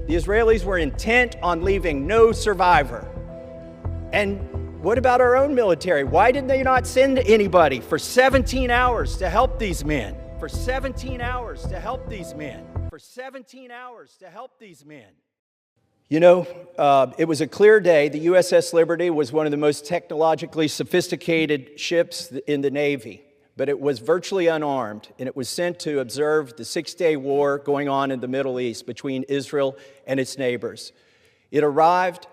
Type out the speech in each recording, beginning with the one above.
The Israelis were intent on leaving no survivor. And what about our own military? Why did they not send anybody for 17 hours to help these men? For 17 hours to help these men. For 17 hours to help these men. You know, it was a clear day. The USS Liberty was one of the most technologically sophisticated ships in the Navy, but it was virtually unarmed, and it was sent to observe the six-day war going on in the Middle East between Israel and its neighbors. It arrived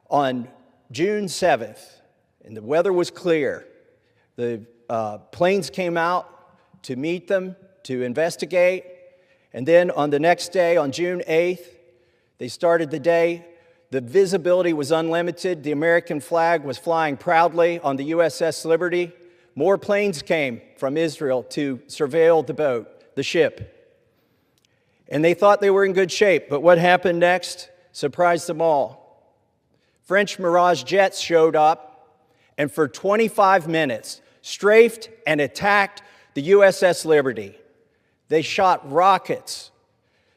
on June 7th, and the weather was clear. The planes came out to meet them, to investigate, and then on the next day, on June 8th, they started the day. The visibility was unlimited. The American flag was flying proudly on the USS Liberty. More planes came from Israel to surveil the boat, the ship. And they thought they were in good shape, but what happened next surprised them all. French Mirage jets showed up, and for 25 minutes, strafed and attacked the USS Liberty. They shot rockets.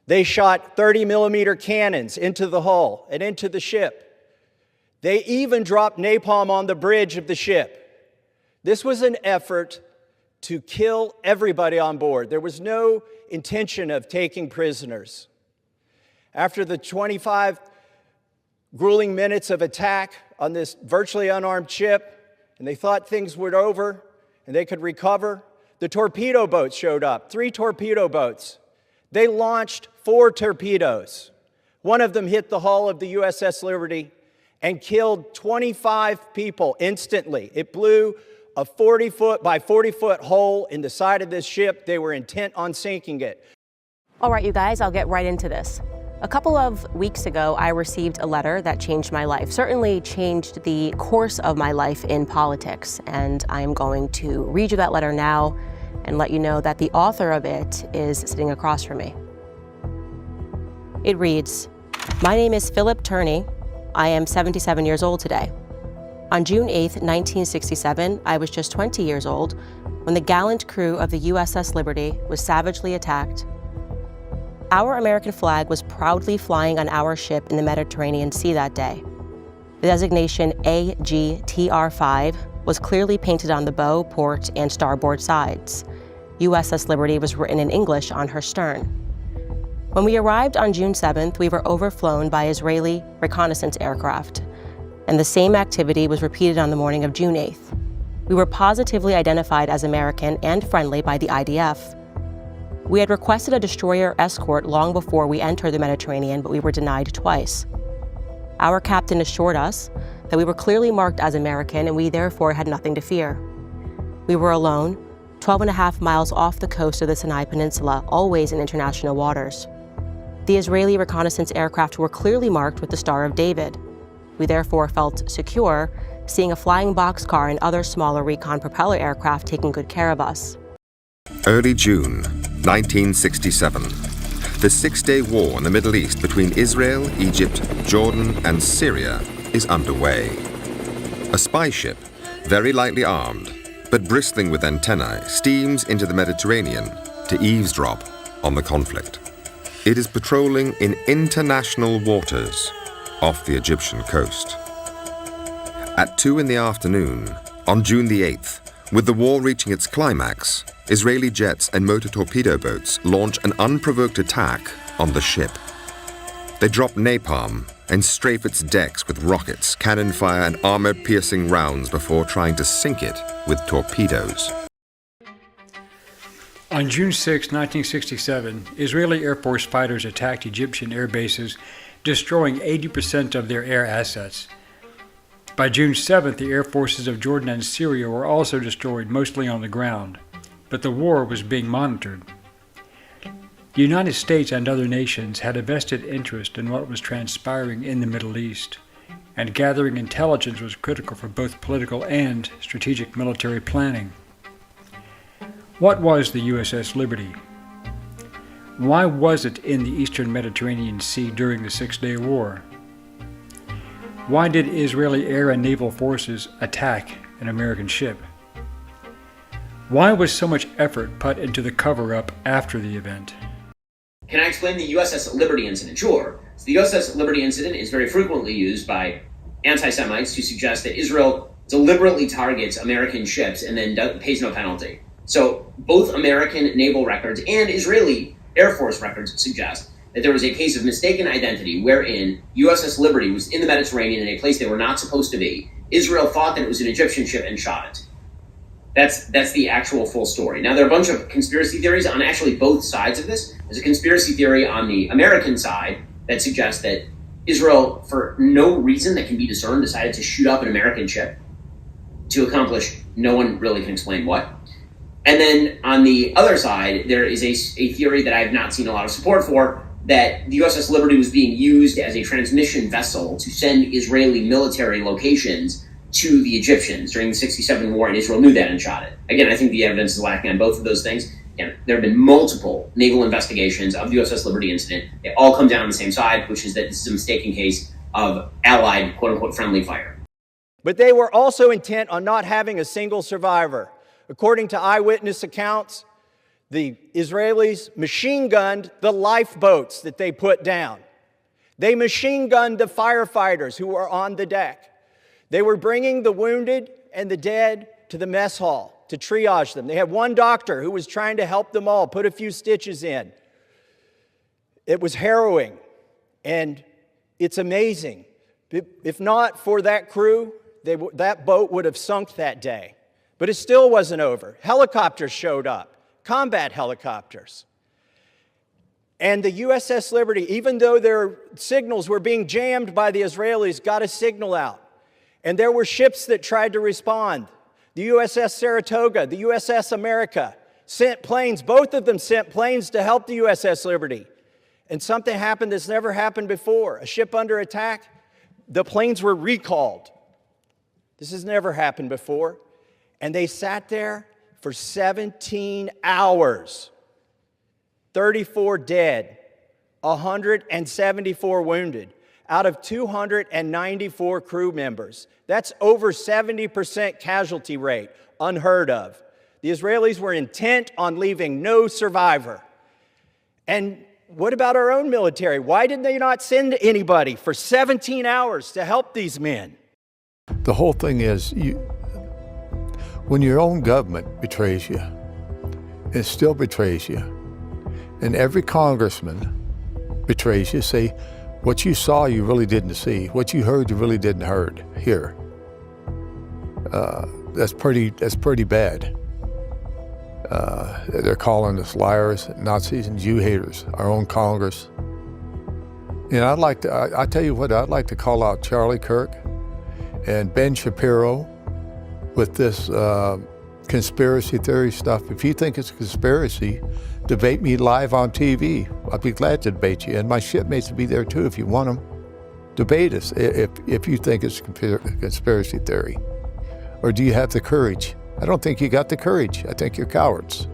They shot 30-millimeter cannons into the hull and into the ship. They even dropped napalm on the bridge of the ship. This was an effort to kill everybody on board. There was no intention of taking prisoners. After the 25 grueling minutes of attack on this virtually unarmed ship, and they thought things were over and they could recover, the torpedo boats showed up, 3 torpedo boats. They launched 4 torpedoes. One of them hit the hull of the USS Liberty and killed 25 people instantly. It blew a 40-foot by 40-foot hole in the side of this ship. They were intent on sinking it. All right, you guys, I'll get right into this. A couple of weeks ago, I received a letter that changed my life, certainly changed the course of my life in politics. And I am going to read you that letter now and let you know that the author of it is sitting across from me. It reads, "My name is Philip Turney. I am 77 years old today. On June 8th, 1967, I was just 20 years old when the gallant crew of the USS Liberty was savagely attacked. Our American flag was proudly flying on our ship in the Mediterranean Sea that day. The designation AGTR-5 was clearly painted on the bow, port, and starboard sides. USS Liberty was written in English on her stern. When we arrived on June 7th, we were overflown by Israeli reconnaissance aircraft, and the same activity was repeated on the morning of June 8th. We were positively identified as American and friendly by the IDF. We had requested a destroyer escort long before we entered the Mediterranean, but we were denied twice. Our captain assured us that we were clearly marked as American and we therefore had nothing to fear. We were alone, 12.5 miles off the coast of the Sinai Peninsula, always in international waters. The Israeli reconnaissance aircraft were clearly marked with the Star of David. We therefore felt secure, seeing a flying boxcar and other smaller recon propeller aircraft taking good care of us." Early June, 1967. The six-day war in the Middle East between Israel, Egypt, Jordan, and Syria is underway. A spy ship, very lightly armed, but bristling with antennae, steams into the Mediterranean to eavesdrop on the conflict. It is patrolling in international waters off the Egyptian coast. At 2 in the afternoon, on June the 8th, with the war reaching its climax, Israeli jets and motor torpedo boats launch an unprovoked attack on the ship. They drop napalm and strafe its decks with rockets, cannon fire, and armor-piercing rounds before trying to sink it with torpedoes. On June 6, 1967, Israeli Air Force fighters attacked Egyptian air bases, destroying 80% of their air assets. By June 7th, the air forces of Jordan and Syria were also destroyed, mostly on the ground, but the war was being monitored. The United States and other nations had a vested interest in what was transpiring in the Middle East, and gathering intelligence was critical for both political and strategic military planning. What was the USS Liberty? Why was it in the Eastern Mediterranean Sea during the Six-Day War? Why did Israeli air and naval forces attack an American ship? Why was so much effort put into the cover-up after the event? Can I explain the USS Liberty incident? Sure. So the USS Liberty incident is very frequently used by anti-Semites to suggest that Israel deliberately targets American ships and then pays no penalty. So both American naval records and Israeli Air Force records suggest that there was a case of mistaken identity wherein USS Liberty was in the Mediterranean in a place they were not supposed to be. Israel thought that it was an Egyptian ship and shot it. That's the actual full story. Now, there are a bunch of conspiracy theories on actually both sides of this. There's a conspiracy theory on the American side that suggests that Israel, for no reason that can be discerned, decided to shoot up an American ship to accomplish no one really can explain what. And then on the other side, there is a theory that I have not seen a lot of support for, that the USS Liberty was being used as a transmission vessel to send Israeli military locations to the Egyptians during the 1967 war, and Israel knew that and shot it. Again, I think the evidence is lacking on both of those things. Again, there have been multiple naval investigations of the USS Liberty incident. They all come down on the same side, which is that this is a mistaken case of allied, quote-unquote, friendly fire. But they were also intent on not having a single survivor. According to eyewitness accounts, the Israelis machine gunned the lifeboats that they put down. They machine gunned the firefighters who were on the deck. They were bringing the wounded and the dead to the mess hall to triage them. They had one doctor who was trying to help them all, put a few stitches in. It was harrowing, and it's amazing. If not for that crew, that boat would have sunk that day. But it still wasn't over. Helicopters showed up, combat helicopters. And the USS Liberty, even though their signals were being jammed by the Israelis, got a signal out. And there were ships that tried to respond. The USS Saratoga, the USS America sent planes. Both of them sent planes to help the USS Liberty. And something happened that's never happened before. A ship under attack, the planes were recalled. This has never happened before. And they sat there for 17 hours. 34 dead, 174 wounded, out of 294 crew members. That's over 70% casualty rate, unheard of. The Israelis were intent on leaving no survivor. And what about our own military? Why did they not send anybody for 17 hours to help these men? The whole thing is, when your own government betrays you, it still betrays you. And every congressman betrays you, say, what you saw, you really didn't see. What you heard, you really didn't hear. That's pretty bad. They're calling us liars, Nazis, and Jew haters, our own Congress. And I tell you what, I'd like to call out Charlie Kirk and Ben Shapiro with this conspiracy theory stuff. If you think it's a conspiracy, debate me live on TV. I'd be glad to debate you, and my shipmates will be there too if you want them. Debate us if you think it's a conspiracy theory. Or do you have the courage? I don't think you got the courage. I think you're cowards.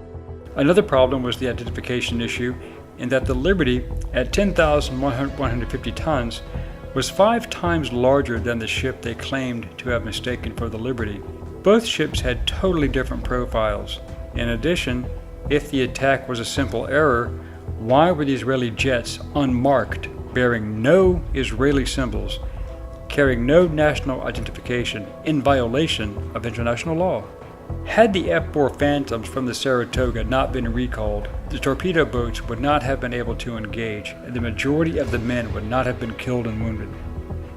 Another problem was the identification issue, in that the Liberty, at 10,150 tons, was 5 times larger than the ship they claimed to have mistaken for the Liberty. Both ships had totally different profiles. In addition, if the attack was a simple error, why were the Israeli jets unmarked, bearing no Israeli symbols, carrying no national identification, in violation of international law? Had the F-4 Phantoms from the Saratoga not been recalled, the torpedo boats would not have been able to engage, and the majority of the men would not have been killed and wounded.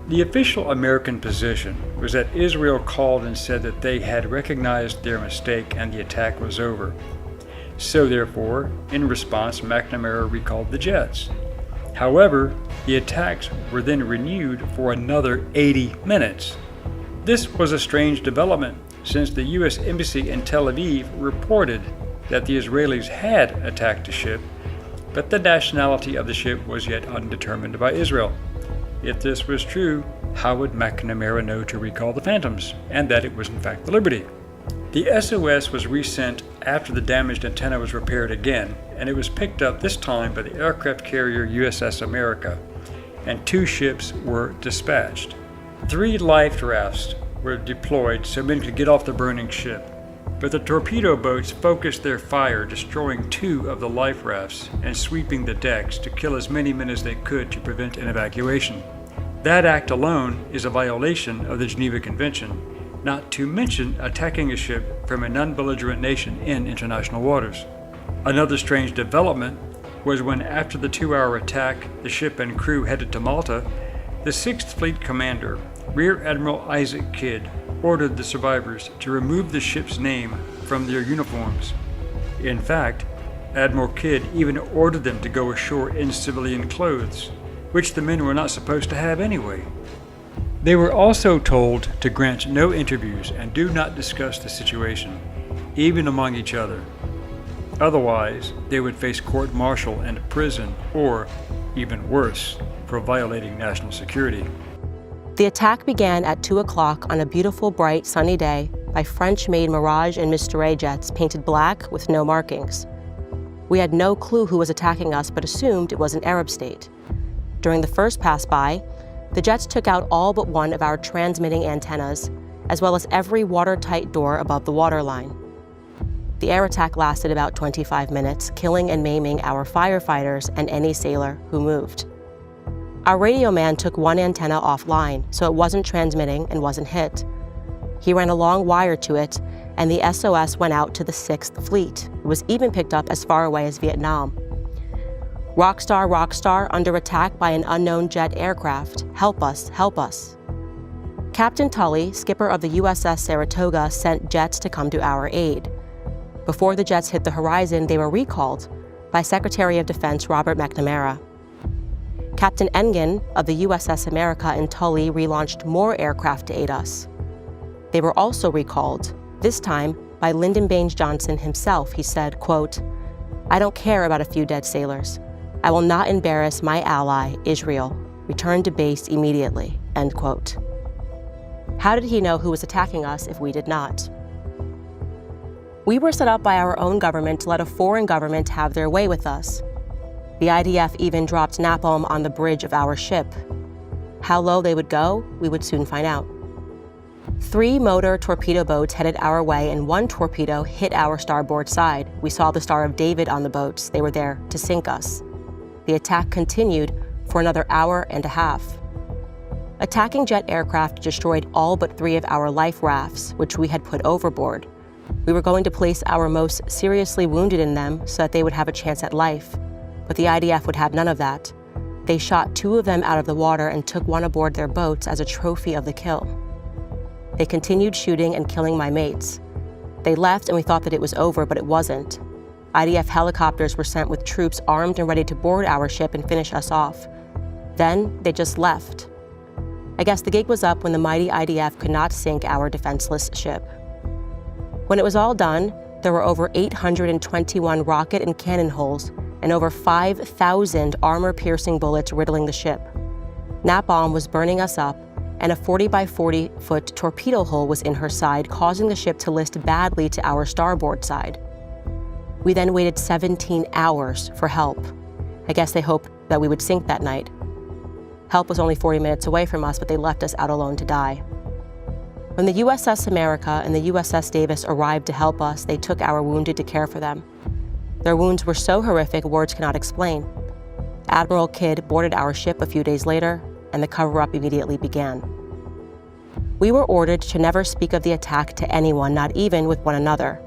The official American position was that Israel called and said that they had recognized their mistake and the attack was over. So therefore, in response, McNamara recalled the jets. However, the attacks were then renewed for another 80 minutes. This was a strange development, since the U.S. Embassy in Tel Aviv reported that the Israelis had attacked a ship, but the nationality of the ship was yet undetermined by Israel. If this was true, how would McNamara know to recall the Phantoms, and that it was in fact the Liberty? The SOS was resent after the damaged antenna was repaired again, and it was picked up this time by the aircraft carrier USS America, and 2 ships were dispatched. 3 life rafts were deployed so men could get off the burning ship. But the torpedo boats focused their fire, destroying 2 of the life rafts and sweeping the decks to kill as many men as they could to prevent an evacuation. That act alone is a violation of the Geneva Convention, not to mention attacking a ship from a non-belligerent nation in international waters. Another strange development was when, after the 2-hour attack, the ship and crew headed to Malta, the 6th Fleet Commander, Rear Admiral Isaac Kidd, ordered the survivors to remove the ship's name from their uniforms. In fact, Admiral Kidd even ordered them to go ashore in civilian clothes, which the men were not supposed to have anyway. They were also told to grant no interviews and do not discuss the situation, even among each other. Otherwise, they would face court-martial and prison, or, even worse, for violating national security. The attack began at 2 o'clock on a beautiful, bright, sunny day by French-made Mirage and Mistral jets painted black with no markings. We had no clue who was attacking us, but assumed it was an Arab state. During the first pass-by, the jets took out all but one of our transmitting antennas, as well as every watertight door above the waterline. The air attack lasted about 25 minutes, killing and maiming our firefighters and any sailor who moved. Our radio man took one antenna offline, so it wasn't transmitting and wasn't hit. He ran a long wire to it, and the SOS went out to the 6th Fleet. It was even picked up as far away as Vietnam. Rockstar, Rockstar, under attack by an unknown jet aircraft. Help us, help us. Captain Tully, skipper of the USS Saratoga, sent jets to come to our aid. Before the jets hit the horizon, they were recalled by Secretary of Defense Robert McNamara. Captain Engen of the USS America and Tully relaunched more aircraft to aid us. They were also recalled, this time by Lyndon Baines Johnson himself. He said, quote, "I don't care about a few dead sailors. I will not embarrass my ally, Israel. Return to base immediately," end quote. How did he know who was attacking us if we did not? We were set up by our own government to let a foreign government have their way with us. The IDF even dropped napalm on the bridge of our ship. How low they would go, we would soon find out. 3 motor torpedo boats headed our way, and 1 torpedo hit our starboard side. We saw the Star of David on the boats. They were there to sink us. The attack continued for another hour and a half. Attacking jet aircraft destroyed all but 3 of our life rafts, which we had put overboard. We were going to place our most seriously wounded in them so that they would have a chance at life. But the IDF would have none of that. They shot 2 of them out of the water and took 1 aboard their boats as a trophy of the kill. They continued shooting and killing my mates. They left and we thought that it was over, but it wasn't. IDF helicopters were sent with troops armed and ready to board our ship and finish us off. Then they just left. I guess the gig was up when the mighty IDF could not sink our defenseless ship. When it was all done, there were over 821 rocket and cannon holes and over 5,000 armor-piercing bullets riddling the ship. Napalm was burning us up, and a 40 by 40 foot torpedo hole was in her side, causing the ship to list badly to our starboard side. We then waited 17 hours for help. I guess they hoped that we would sink that night. Help was only 40 minutes away from us, but they left us out alone to die. When the USS America and the USS Davis arrived to help us, they took our wounded to care for them. Their wounds were so horrific, words cannot explain. Admiral Kidd boarded our ship a few days later, and the cover-up immediately began. We were ordered to never speak of the attack to anyone, not even with one another.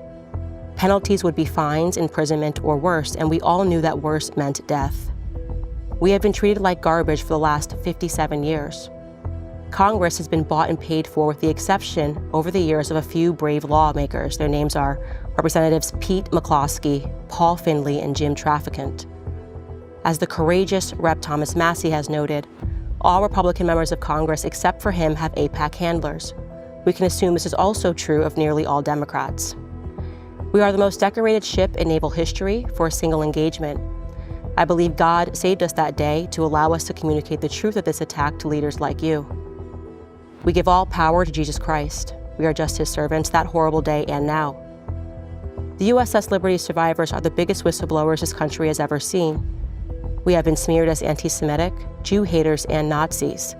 Penalties would be fines, imprisonment, or worse, and we all knew that worse meant death. We have been treated like garbage for the last 57 years. Congress has been bought and paid for, with the exception over the years of a few brave lawmakers. Their names are Representatives Pete McCloskey, Paul Findley, and Jim Traficant. As the courageous Rep. Thomas Massey has noted, all Republican members of Congress except for him have AIPAC handlers. We can assume this is also true of nearly all Democrats. We are the most decorated ship in naval history for a single engagement. I believe God saved us that day to allow us to communicate the truth of this attack to leaders like you. We give all power to Jesus Christ. We are just his servants that horrible day and now. The USS Liberty survivors are the biggest whistleblowers this country has ever seen. We have been smeared as anti-Semitic, Jew haters, and Nazis.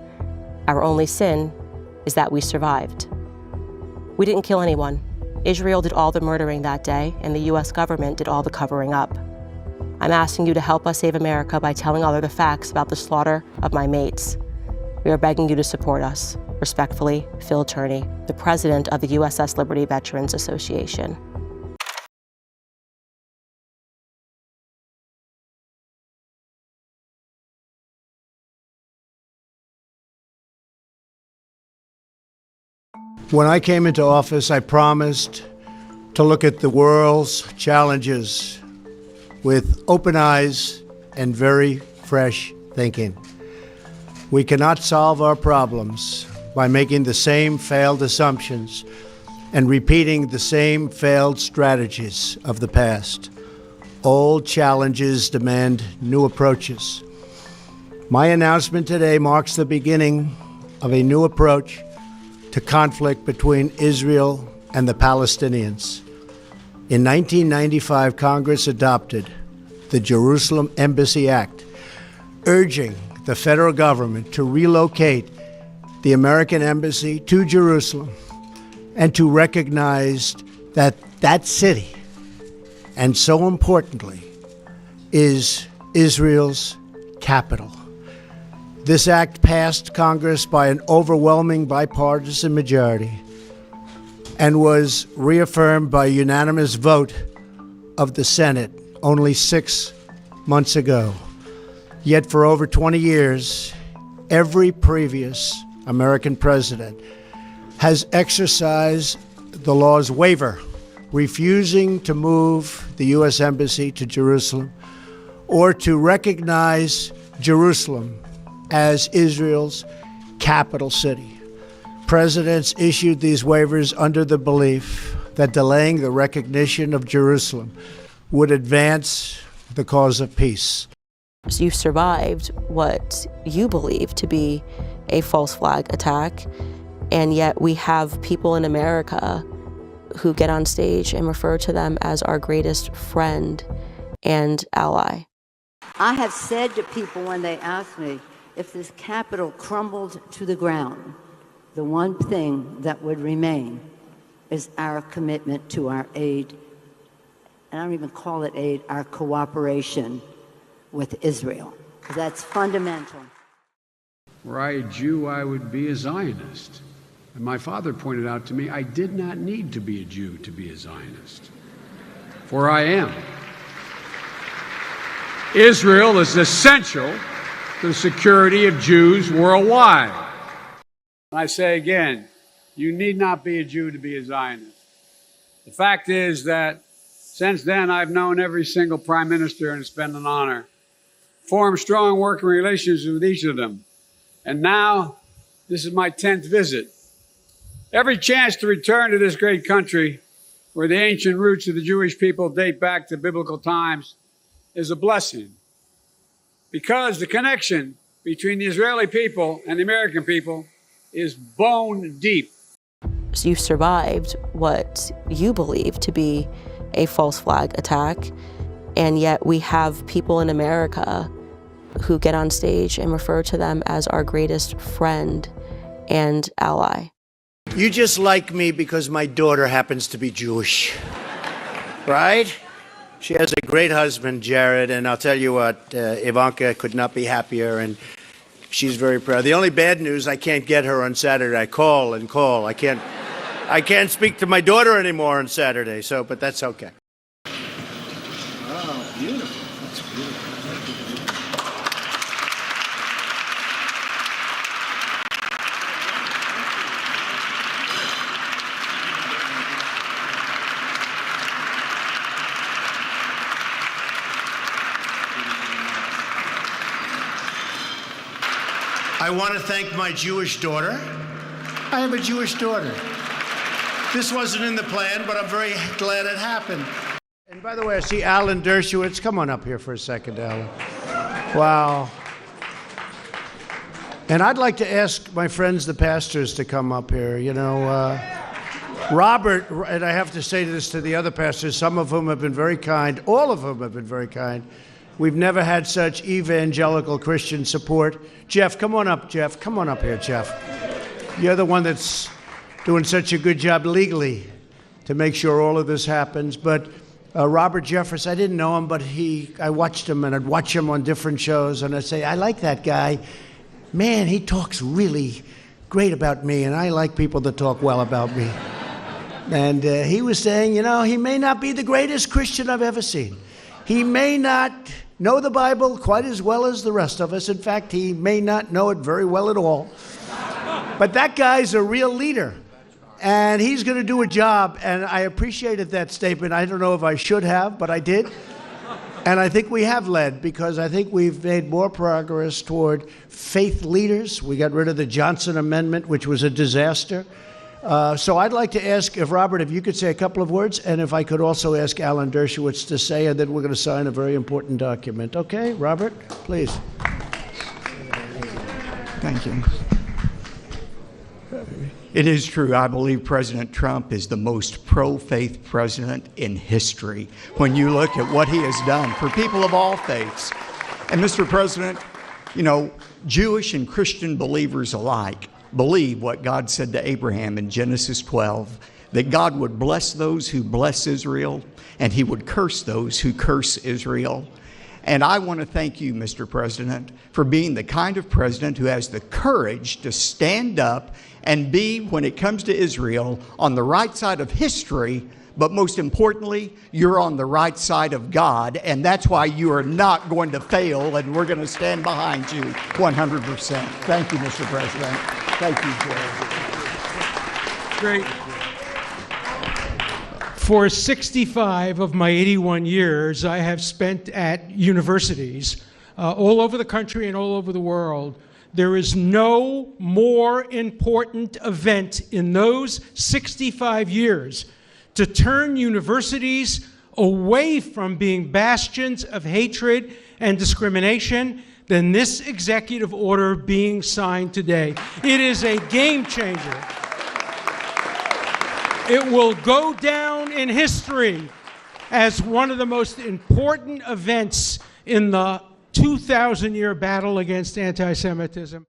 Our only sin is that we survived. We didn't kill anyone. Israel did all the murdering that day, and the U.S. government did all the covering up. I'm asking you to help us save America by telling all of the facts about the slaughter of my mates. We are begging you to support us. Respectfully, Phil Turney, the president of the USS Liberty Veterans Association. When I came into office, I promised to look at the world's challenges with open eyes and very fresh thinking. We cannot solve our problems by making the same failed assumptions and repeating the same failed strategies of the past. Old challenges demand new approaches. My announcement today marks the beginning of a new approach to conflict between Israel and the Palestinians. In 1995, Congress adopted the Jerusalem Embassy Act, urging the federal government to relocate the American embassy to Jerusalem and to recognize that that city, and so importantly, is Israel's capital. This act passed Congress by an overwhelming bipartisan majority and was reaffirmed by a unanimous vote of the Senate only 6 months ago. Yet for over 20 years, every previous American president has exercised the law's waiver, refusing to move the U.S. Embassy to Jerusalem or to recognize Jerusalem as Israel's capital city. Presidents issued these waivers under the belief that delaying the recognition of Jerusalem would advance the cause of peace. You survived what you believe to be a false flag attack, and yet we have people in America who get on stage and refer to them as our greatest friend and ally. I have said to people when they ask me, if this capital crumbled to the ground, the one thing that would remain is our commitment to our aid, and I don't even call it aid, our cooperation with Israel. That's fundamental. Were I a Jew, I would be a Zionist. And my father pointed out to me, I did not need to be a Jew to be a Zionist, for I am. Israel is essential to the security of Jews worldwide. I say again, you need not be a Jew to be a Zionist. The fact is that since then, I've known every single prime minister, and it's been an honor. Formed strong working relations with each of them. And now, this is my 10th visit. Every chance to return to this great country, where the ancient roots of the Jewish people date back to biblical times, is a blessing. Because the connection between the Israeli people and the American people is bone deep. You survived what you believe to be a false flag attack, and yet we have people in America who get on stage and refer to them as our greatest friend and ally. You just like me because my daughter happens to be Jewish, right? She has a great husband, Jared, and I'll tell you what, Ivanka could not be happier, and she's very proud. The only bad news, I can't get her on Saturday. I call and call. I can't speak to my daughter anymore on Saturday, but that's okay. Oh, beautiful. That's beautiful. I want to thank my Jewish daughter. I have a Jewish daughter. This wasn't in the plan, but I'm very glad it happened. And by the way, I see Alan Dershowitz. Come on up here for a second, Alan. Wow. And I'd like to ask my friends, the pastors, to come up here. You know, Robert, and I have to say this to the other pastors, some of whom have been very kind, all of whom have been very kind. We've never had such evangelical Christian support. Jeff, come on up, Jeff. Come on up here, Jeff. You're the one that's doing such a good job legally to make sure all of this happens. But Robert Jeffress, I didn't know him, but I watched him, and I'd watch him on different shows, and I'd say, I like that guy. Man, he talks really great about me, and I like people that talk well about me. And he was saying, he may not be the greatest Christian I've ever seen. He may not know the Bible quite as well as the rest of us. In fact, he may not know it very well at all. But that guy's a real leader. And he's going to do a job, and I appreciated that statement. I don't know if I should have, but I did. And I think we have led, because I think we've made more progress toward faith leaders. We got rid of the Johnson Amendment, which was a disaster. So I'd like to ask if, Robert, if you could say a couple of words, and if I could also ask Alan Dershowitz to say, and then we're going to sign a very important document. Okay, Robert, please. Thank you. It is true. I believe President Trump is the most pro-faith president in history when you look at what he has done for people of all faiths. And Mr. President, Jewish and Christian believers alike believe what God said to Abraham in Genesis 12, that God would bless those who bless Israel, and he would curse those who curse Israel. And I want to thank you, Mr. President, for being the kind of president who has the courage to stand up and be, when it comes to Israel, on the right side of history, but most importantly, you're on the right side of God, and that's why you are not going to fail, and we're going to stand behind you 100%. Thank you, Mr. President. Thank you, Joe. Great. For 65 of my 81 years, I have spent at universities all over the country and all over the world. There is no more important event in those 65 years to turn universities away from being bastions of hatred and discrimination than this executive order being signed today. It is a game changer. It will go down in history as one of the most important events in the 2,000-year battle against anti-Semitism.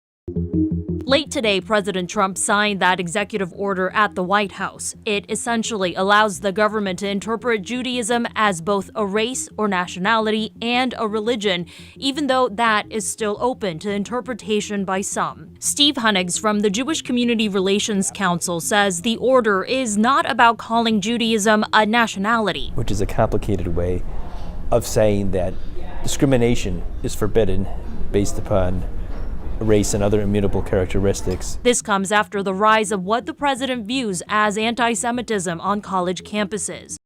Late today, President Trump signed that executive order at the White House. It essentially allows the government to interpret Judaism as both a race or nationality and a religion, even though that is still open to interpretation by some. Steve Hunnigs from the Jewish Community Relations Council says the order is not about calling Judaism a nationality, which is a complicated way of saying that discrimination is forbidden based upon race and other immutable characteristics. This comes after the rise of what the president views as anti-Semitism on college campuses.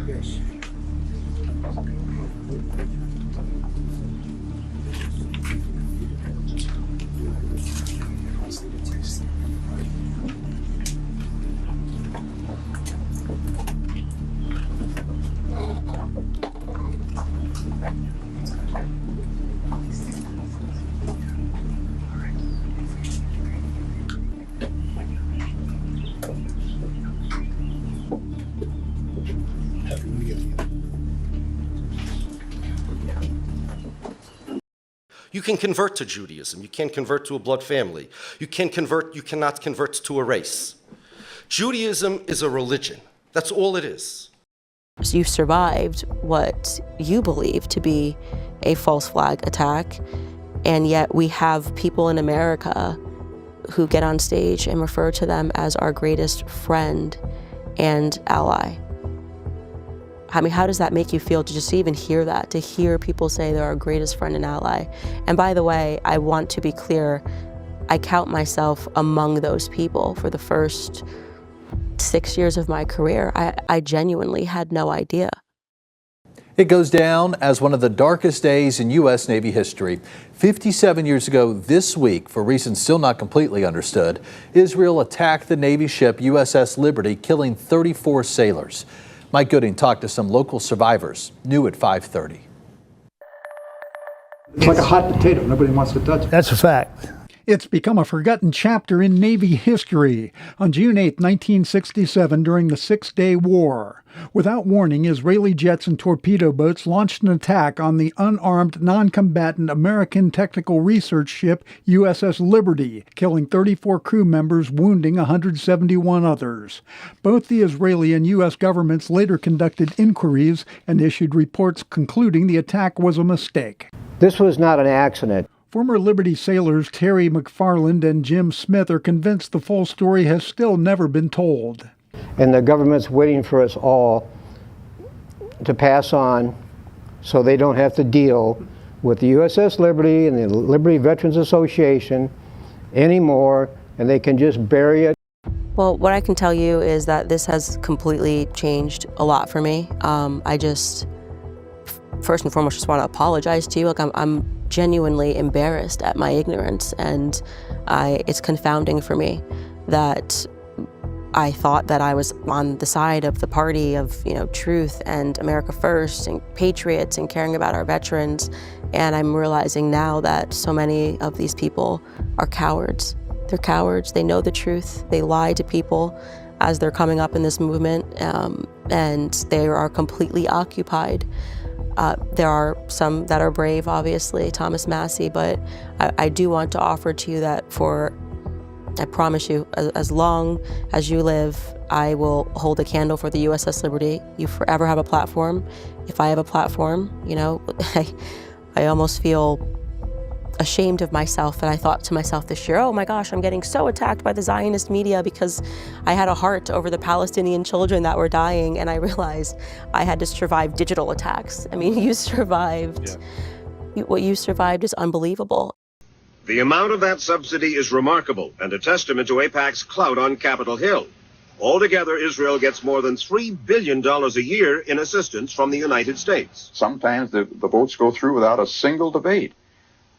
Yes. You can convert to Judaism. You can't convert to a blood family. You cannot convert to a race. Judaism is a religion. That's all it is. So you survived what you believe to be a false flag attack, and yet we have people in America who get on stage and refer to them as our greatest friend and ally. I mean, how does that make you feel to just even hear that, to hear people say they're our greatest friend and ally? And by the way, I want to be clear, I count myself among those people. For the first 6 years of my career, I genuinely had no idea. It goes down as one of the darkest days in U.S. Navy history. 57 years ago this week, for reasons still not completely understood, Israel attacked the Navy ship USS Liberty, killing 34 sailors. Mike Gooding talked to some local survivors, new at 5:30. It's like a hot potato. Nobody wants to touch it. That's a fact. It's become a forgotten chapter in Navy history. On June 8, 1967, during the Six-Day War, without warning, Israeli jets and torpedo boats launched an attack on the unarmed, non-combatant American technical research ship USS Liberty, killing 34 crew members, wounding 171 others. Both the Israeli and U.S. governments later conducted inquiries and issued reports concluding the attack was a mistake. This was not an accident. Former Liberty sailors Terry McFarland and Jim Smith are convinced the full story has still never been told. And the government's waiting for us all to pass on so they don't have to deal with the USS Liberty and the Liberty Veterans Association anymore, and they can just bury it. Well, what I can tell you is that this has completely changed a lot for me. I just, first and foremost, just want to apologize to you. Like, I'm genuinely embarrassed at my ignorance, and it's confounding for me that I thought that I was on the side of the party of, truth and America first and patriots and caring about our veterans, and I'm realizing now that so many of these people are cowards. They're cowards. They know the truth. They lie to people as they're coming up in this movement, and they are completely occupied. There are some that are brave, obviously, Thomas Massey, but I do want to offer to you that I promise you, as long as you live, I will hold a candle for the USS Liberty. You forever have a platform. If I have a platform, I almost feel ashamed of myself that I thought to myself this year, oh my gosh, I'm getting so attacked by the Zionist media because I had a heart over the Palestinian children that were dying, and I realized I had to survive digital attacks. I mean, you survived. Yeah. What you survived is unbelievable. The amount of that subsidy is remarkable and a testament to AIPAC's clout on Capitol Hill. Altogether, Israel gets more than $3 billion a year in assistance from the United States. Sometimes the votes go through without a single debate,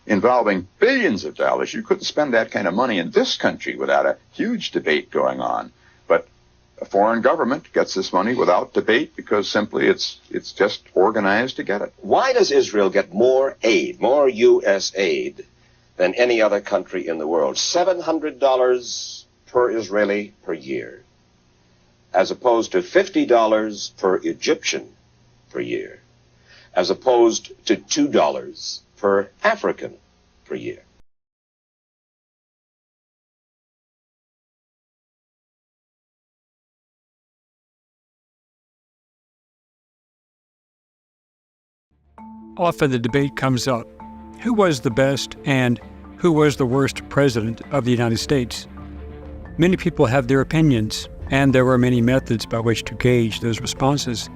involving billions of dollars. You couldn't spend that kind of money in this country without a huge debate going on. But a foreign government gets this money without debate because simply it's just organized to get it. Why does Israel get more aid, more U.S. aid, than any other country in the world? $700 per Israeli per year, as opposed to $50 per Egyptian per year, as opposed to $2 per African per year. Often the debate comes up, who was the best and who was the worst president of the United States? Many people have their opinions, and there were many methods by which to gauge those responses.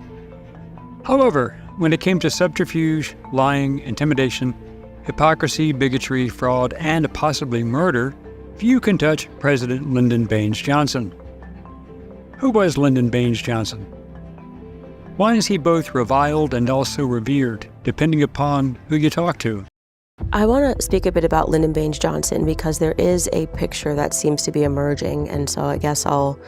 However, when it came to subterfuge, lying, intimidation, hypocrisy, bigotry, fraud, and possibly murder, few can touch President Lyndon Baines Johnson. Who was Lyndon Baines Johnson? Why is he both reviled and also revered, depending upon who you talk to? I want to speak a bit about Lyndon Baines Johnson because there is a picture that seems to be emerging, and so I guess I'll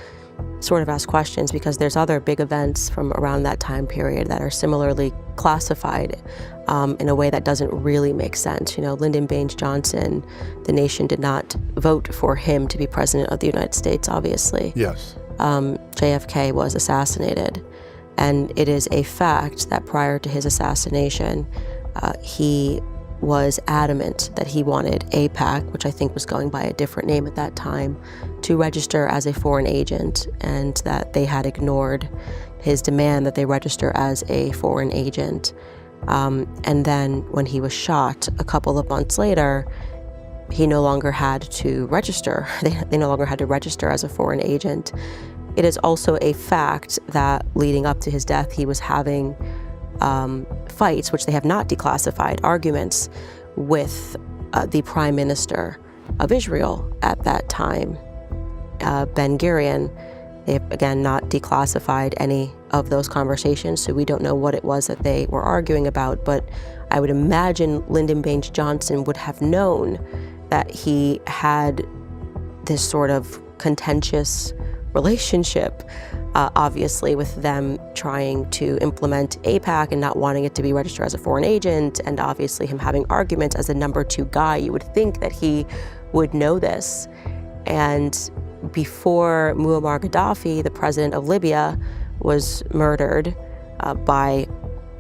sort of ask questions because there's other big events from around that time period that are similarly classified in a way that doesn't really make sense. You know, Lyndon Baines Johnson, the nation did not vote for him to be president of the United States, obviously. Yes. JFK was assassinated, and it is a fact that prior to his assassination, he was adamant that he wanted AIPAC, which I think was going by a different name at that time, to register as a foreign agent, and that they had ignored his demand that they register as a foreign agent. And then when he was shot a couple of months later, he no longer had to register. They no longer had to register as a foreign agent. It is also a fact that leading up to his death, he was having fights, which they have not declassified, arguments with the Prime Minister of Israel at that time, Ben Gurion. They have, again, not declassified any of those conversations, so we don't know what it was that they were arguing about, but I would imagine Lyndon Baines Johnson would have known that he had this sort of contentious relationship, obviously, with them trying to implement AIPAC and not wanting it to be registered as a foreign agent, and obviously him having arguments as the number 2 guy. You would think that he would know this. And before Muammar Gaddafi, the president of Libya, was murdered by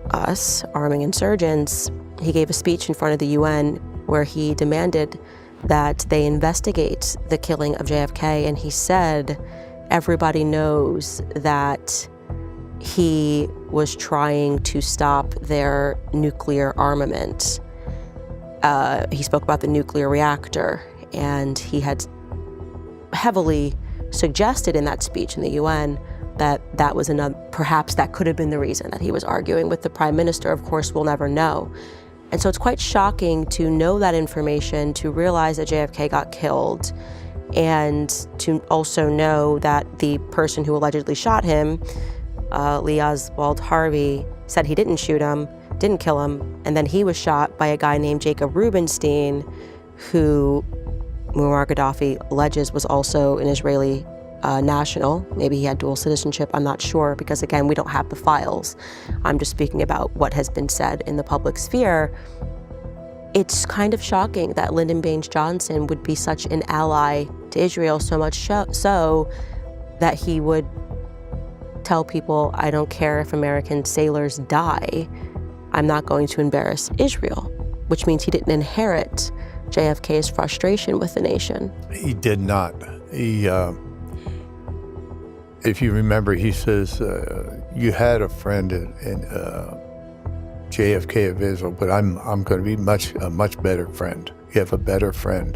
us, arming insurgents, he gave a speech in front of the UN where he demanded that they investigate the killing of JFK, and he said, everybody knows that he was trying to stop their nuclear armament. He spoke about the nuclear reactor, and he had heavily suggested in that speech in the UN that that was another, perhaps that could have been the reason that he was arguing with the Prime Minister. Of course, we'll never know. And so it's quite shocking to know that information, to realize that JFK got killed, and to also know that the person who allegedly shot him, Lee Oswald Harvey, said he didn't shoot him, didn't kill him, and then he was shot by a guy named Jacob Rubinstein, who Muammar Gaddafi alleges was also an Israeli national. Maybe he had dual citizenship, I'm not sure, because again, we don't have the files. I'm just speaking about what has been said in the public sphere. It's kind of shocking that Lyndon Baines Johnson would be such an ally to Israel, so much so that he would tell people, I don't care if American sailors die, I'm not going to embarrass Israel, which means he didn't inherit JFK's frustration with the nation. He did not. He, if you remember, he says, you had a friend in JFK of Israel, but I'm going to be a much better friend. You have a better friend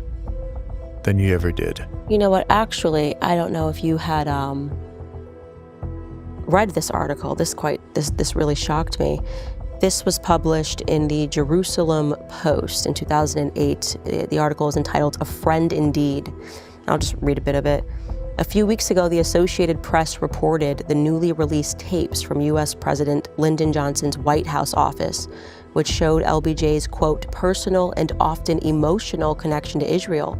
than you ever did. You know what, actually, I don't know if you had read this article. This really shocked me. This was published in the Jerusalem Post in 2008. The article is entitled, "A Friend Indeed." I'll just read a bit of it. A few weeks ago, the Associated Press reported the newly released tapes from U.S. President Lyndon Johnson's White House office, which showed LBJ's, quote, personal and often emotional connection to Israel.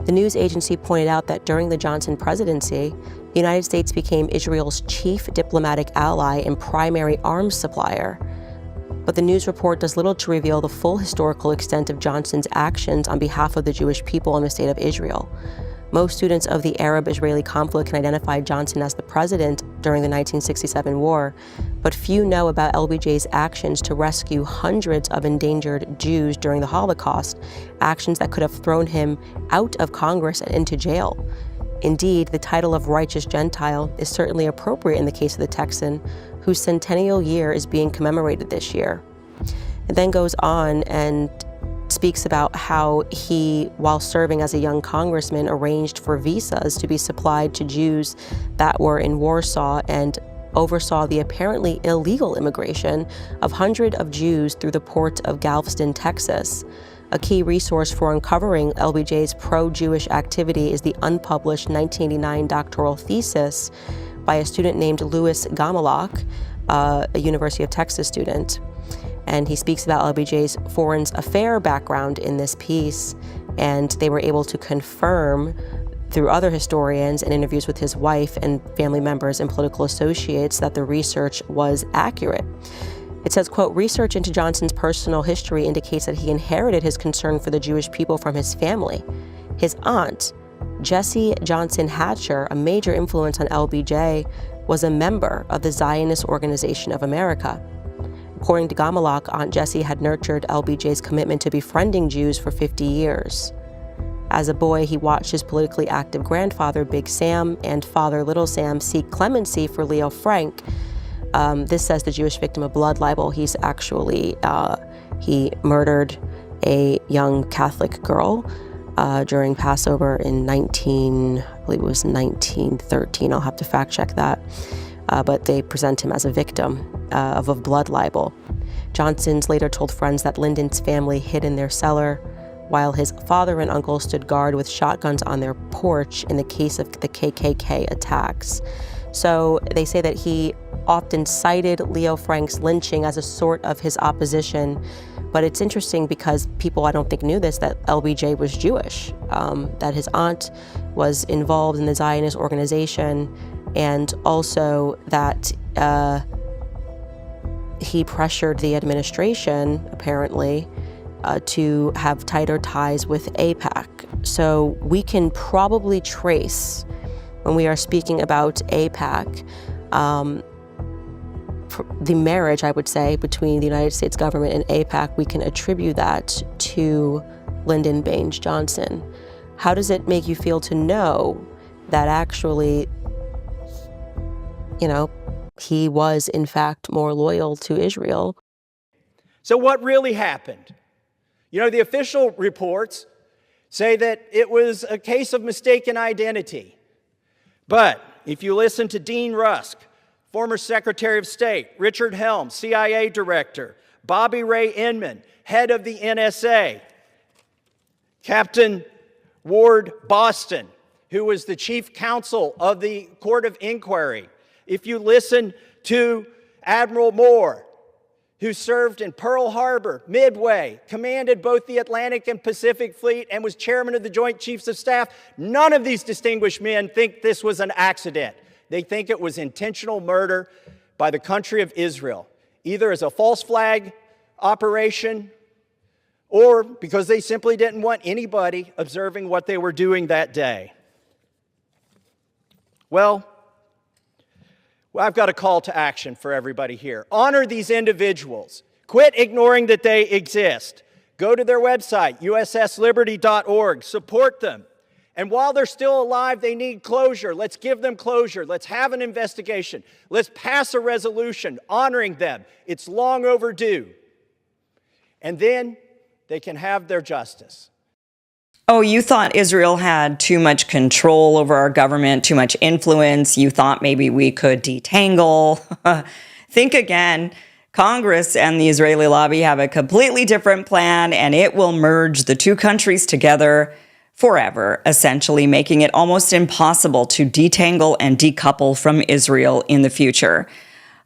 The news agency pointed out that during the Johnson presidency, the United States became Israel's chief diplomatic ally and primary arms supplier. But the news report does little to reveal the full historical extent of Johnson's actions on behalf of the Jewish people in the state of Israel. Most students of the Arab-Israeli conflict can identify Johnson as the president during the 1967 war, but few know about LBJ's actions to rescue hundreds of endangered Jews during the Holocaust, actions that could have thrown him out of Congress and into jail. Indeed, the title of righteous Gentile is certainly appropriate in the case of the Texan, whose centennial year is being commemorated this year. It then goes on and speaks about how he, while serving as a young congressman, arranged for visas to be supplied to Jews that were in Warsaw and oversaw the apparently illegal immigration of hundreds of Jews through the port of Galveston, Texas. A key resource for uncovering LBJ's pro-Jewish activity is the unpublished 1989 doctoral thesis by a student named Louis Gamelak, a University of Texas student. And he speaks about LBJ's foreign affair background in this piece, and they were able to confirm through other historians and interviews with his wife and family members and political associates that the research was accurate. It says, quote, research into Johnson's personal history indicates that he inherited his concern for the Jewish people from his family. His aunt, Jessie Johnson Hatcher, a major influence on LBJ, was a member of the Zionist Organization of America. According to Gamalak, Aunt Jessie had nurtured LBJ's commitment to befriending Jews for 50 years. As a boy, he watched his politically active grandfather, Big Sam, and father, Little Sam, seek clemency for Leo Frank. This says the Jewish victim of blood libel. He's actually, he murdered a young Catholic girl during Passover in I believe it was 1913. I'll have to fact check that. But they present him as a victim of a blood libel. Johnson's later told friends that Lyndon's family hid in their cellar, while his father and uncle stood guard with shotguns on their porch in the case of the KKK attacks. So they say that he often cited Leo Frank's lynching as a sort of his opposition. But it's interesting because people, I don't think, knew this, that LBJ was Jewish, that his aunt was involved in the Zionist organization, and also that he pressured the administration, apparently, to have tighter ties with AIPAC. So we can probably trace, when we are speaking about AIPAC, the marriage, I would say, between the United States government and AIPAC, we can attribute that to Lyndon Baines Johnson. How does it make you feel to know that actually, you know, he was in fact more loyal to Israel? So what really happened? You know, the official reports say that it was a case of mistaken identity. But if you listen to Dean Rusk, former Secretary of State, Richard Helms, CIA Director, Bobby Ray Inman, head of the NSA, Captain Ward Boston, who was the chief counsel of the Court of Inquiry. If you listen to Admiral Moore, who served in Pearl Harbor, Midway, commanded both the Atlantic and Pacific Fleet, and was chairman of the Joint Chiefs of Staff, none of these distinguished men think this was an accident. They think it was intentional murder by the country of Israel, either as a false flag operation or because they simply didn't want anybody observing what they were doing that day. Well, I've got a call to action for everybody here. Honor these individuals. Quit ignoring that they exist. Go to their website, ussliberty.org. Support them. And while they're still alive, they need closure. Let's give them closure. Let's have an investigation. Let's pass a resolution honoring them. It's long overdue. And then they can have their justice. Oh, you thought Israel had too much control over our government, too much influence. You thought maybe we could detangle. Think again. Congress and the Israeli lobby have a completely different plan, and it will merge the two countries together forever, essentially making it almost impossible to detangle and decouple from Israel in the future.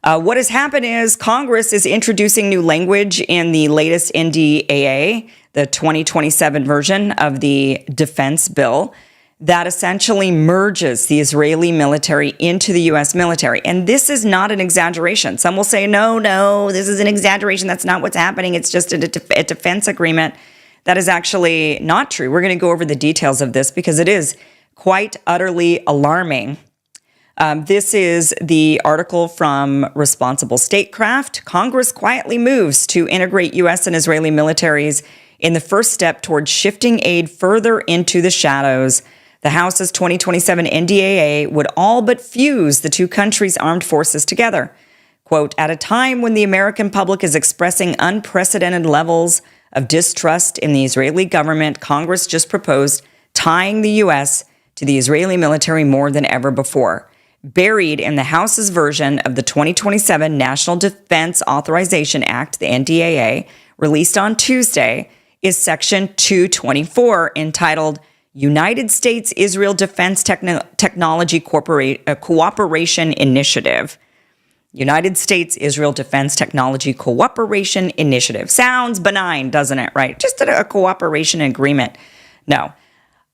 What has happened is Congress is introducing new language in the latest NDAA, the 2027 version of the defense bill, that essentially merges the Israeli military into the U.S. military. And this is not an exaggeration. Some will say, no, this is an exaggeration. That's not what's happening. It's just a defense agreement. That is actually not true. We're going to go over the details of this because it is quite utterly alarming. This is the article from Responsible Statecraft. Congress quietly moves to integrate U.S. and Israeli militaries in the first step towards shifting aid further into the shadows. The House's 2027 NDAA would all but fuse the two countries' armed forces together. Quote, at a time when the American public is expressing unprecedented levels of distrust in the Israeli government, Congress just proposed tying the U.S. to the Israeli military more than ever before. Buried in the House's version of the 2027 National Defense Authorization Act, the NDAA, released on Tuesday, is Section 224, entitled United States-Israel Defense Technology Cooperation Initiative. United States-Israel Defense Technology Cooperation Initiative. Sounds benign, doesn't it, right? Just a cooperation agreement. No.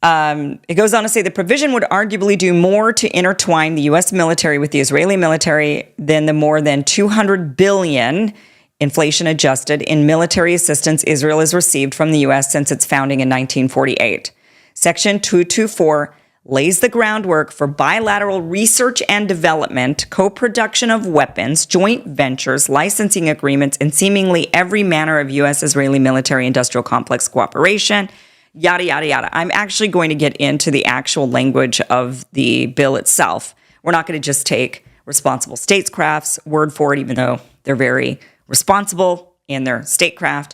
It goes on to say the provision would arguably do more to intertwine the U.S. military with the Israeli military than the more than $200 billion, inflation adjusted, in military assistance Israel has received from the U.S. since its founding in 1948. Section 224 lays the groundwork for bilateral research and development, co-production of weapons, joint ventures, licensing agreements, and seemingly every manner of U.S.-Israeli military-industrial complex cooperation, yada, yada, yada. I'm actually going to get into the actual language of the bill itself. We're not going to just take responsible statecraft's word for it, even though they're very responsible in their statecraft.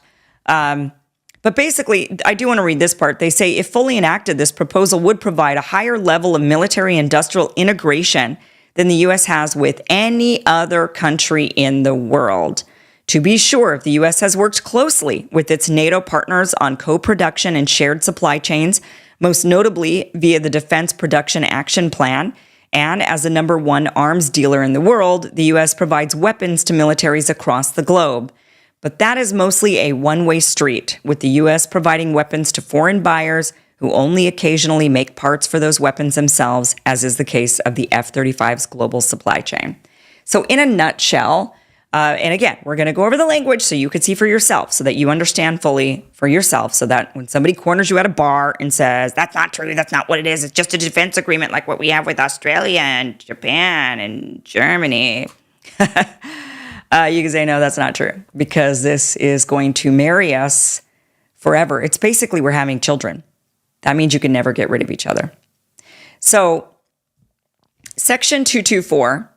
But basically, I do want to read this part. They say, if fully enacted, this proposal would provide a higher level of military-industrial integration than the U.S. has with any other country in the world. To be sure, the U.S. has worked closely with its NATO partners on co-production and shared supply chains, most notably via the Defense Production Action Plan. And as the number one arms dealer in the world, the U.S. provides weapons to militaries across the globe. But that is mostly a one-way street, with the U.S. providing weapons to foreign buyers who only occasionally make parts for those weapons themselves, as is the case of the F-35's global supply chain. So in a nutshell, and again, we're going to go over the language so you can see for yourself, so that you understand fully for yourself, so that when somebody corners you at a bar and says, that's not true, that's not what it is, it's just a defense agreement like what we have with Australia and Japan and Germany, you can say, no, that's not true, because this is going to marry us forever. It's basically we're having children. That means you can never get rid of each other. So Section 224,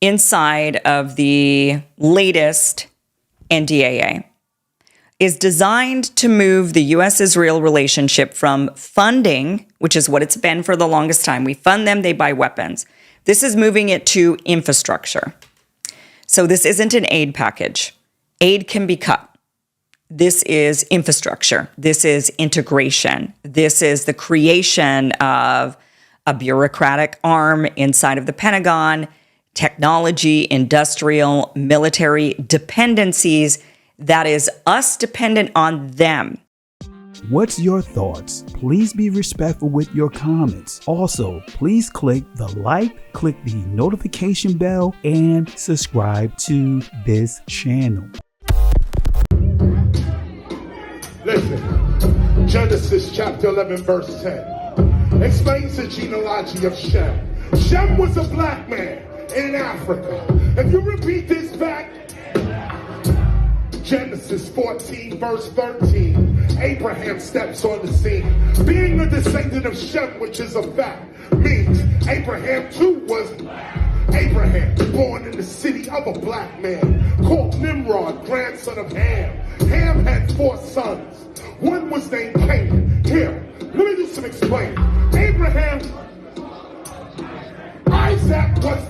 inside of the latest NDAA, is designed to move the U.S.-Israel relationship from funding, which is what it's been for the longest time. We fund them, they buy weapons. This is moving it to infrastructure. So this isn't an aid package. Aid can be cut. This is infrastructure. This is integration. This is the creation of a bureaucratic arm inside of the Pentagon, technology, industrial, military dependencies that is us dependent on them. What's your thoughts? Please be respectful with your comments. Also, please click the like, click the notification bell, and subscribe to this channel. Listen, Genesis chapter 11 verse 10 explains the genealogy of Shem. Shem was a black man in Africa. If you repeat this back, Genesis 14 verse 13, Abraham steps on the scene. Being a descendant of Shem, which is a fact, means Abraham too was Abraham, born in the city of a black man called Nimrod, grandson of Ham. Ham had 4 sons. One was named Canaan. Here, let me do some explaining. Abraham, Isaac was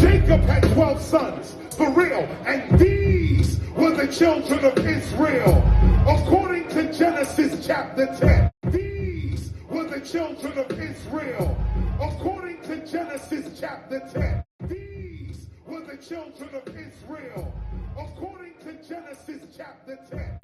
Jacob had 12 sons, for real, and these were the children of Israel. According to Genesis chapter 10, these were the children of Israel. According to Genesis chapter 10, these were the children of Israel. According to Genesis chapter 10.